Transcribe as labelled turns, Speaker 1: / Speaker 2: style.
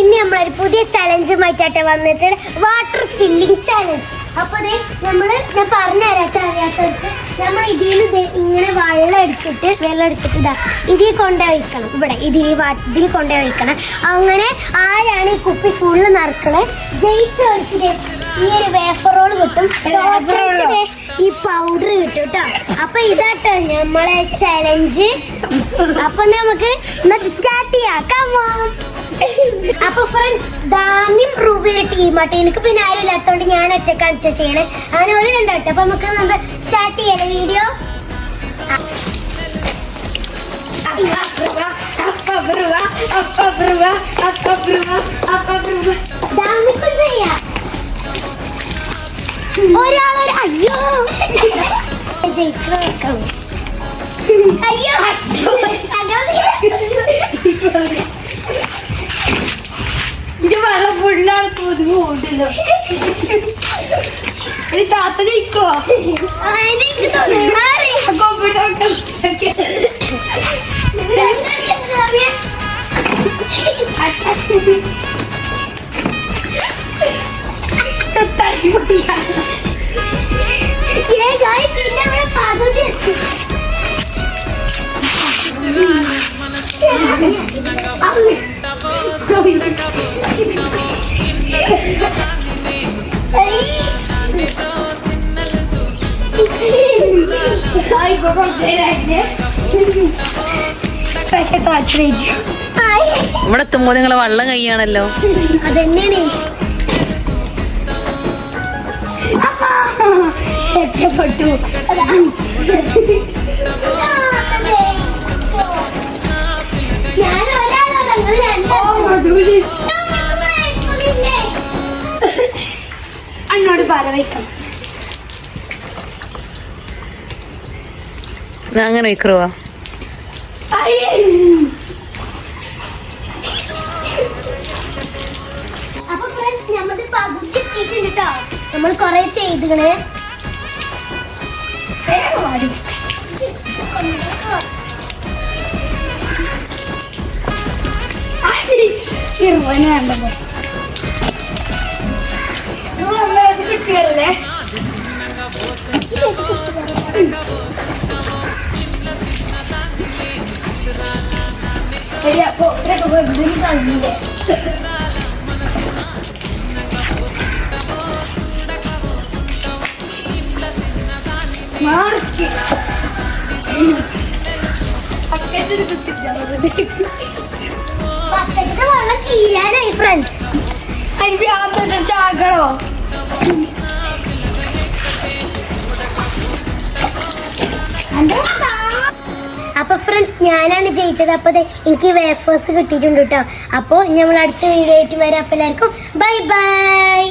Speaker 1: ഇന്ന് നമ്മളൊരു പുതിയ ചലഞ്ചുമായിട്ടാണ് വന്നിട്ട് വാട്ടർ ഫില്ലിംഗ് ചലഞ്ച്. അപ്പൊ ഞാൻ പറഞ്ഞുതരാട്ടെ അറിയാത്തവർക്ക്. നമ്മൾ ഇതിൽ ഇങ്ങനെ വെള്ളം എടുത്തിട്ട് ഇതാ ഇതിൽ കൊണ്ടുപോയി വയ്ക്കണം. ഇവിടെ ഇതിൽ കൊണ്ടുപോയി വയ്ക്കണം. അങ്ങനെ ആരാണ് ഈ കുപ്പി ഫുള്ള് നിറക്കണത് ജയിച്ചവർക്ക് ഈ ഒരു വേഫർ റോൾ കിട്ടും, ഈ പൗഡർ കിട്ടും കേട്ടോ. അപ്പൊ ഇതാട്ടോ നമ്മളെ ചലഞ്ച്. അപ്പൊ നമുക്ക് സ്റ്റാർട്ട് ചെയ്യാം. അപ്പൊ ഫ്രണ്ട്സ്, ദാമ്യം റൂബിയുടെ ടീമാട്ടെ. എനിക്ക് പിന്നെ ആരും ഇല്ലാത്തോണ്ട് ഞാൻ ഒറ്റക്കാണ് ചെയ്യണേ. അങ്ങനെ ഒരു രണ്ടാട്ടെ. അപ്പൊ നമുക്ക് സ്റ്റാർട്ട് ചെയ്യാം വീഡിയോ. ദാമിക്കും ചെയ്യാം. ഒരാളൊരു അയ്യോ ജയിക്കണം. അയ്യോ
Speaker 2: വെള്ളം ഫുള്ളാണ് തോന്നുന്നു പോകണ്ടല്ലോ. താത്ത ജയിക്കോ?
Speaker 3: ഇവിടെ എത്തുമ്പോ നിങ്ങളെ വെള്ളം കൈയാണല്ലോ.
Speaker 1: അതന്നെയാണ് രക്ഷപ്പെട്ടു.
Speaker 2: എന്നോട് പാല വയ്ക്കാം.
Speaker 3: അങ്ങനെ വയ്ക്കറുവാ.
Speaker 1: അപ്പൊ ഫ്രണ്ട്സ്, നമ്മൾ പകുതി എത്തിയിട്ടുണ്ട് കേട്ടോ. നമ്മൾ കൊറേ ചെയ്തേ.
Speaker 2: കിട്ടിയല്ലേ കഴിഞ്ഞില്ലേ?
Speaker 1: വെള്ളം തീരാനായി ഫ്രണ്ട്സ്.
Speaker 2: എനിക്ക് ആദ്യത്തെ ചാകണോ?
Speaker 1: അപ്പൊ ഫ്രണ്ട്സ്, ഞാനാണ് ജയിച്ചത്. അപ്പൊ എനിക്ക് വേഫേഴ്സ് കിട്ടിയിട്ടുണ്ട് കേട്ടോ. അപ്പോൾ നമ്മൾ അടുത്ത വീഡിയോ ആയിട്ട് വരാം. അപ്പോൾ എല്ലാവർക്കും ബൈ ബൈ.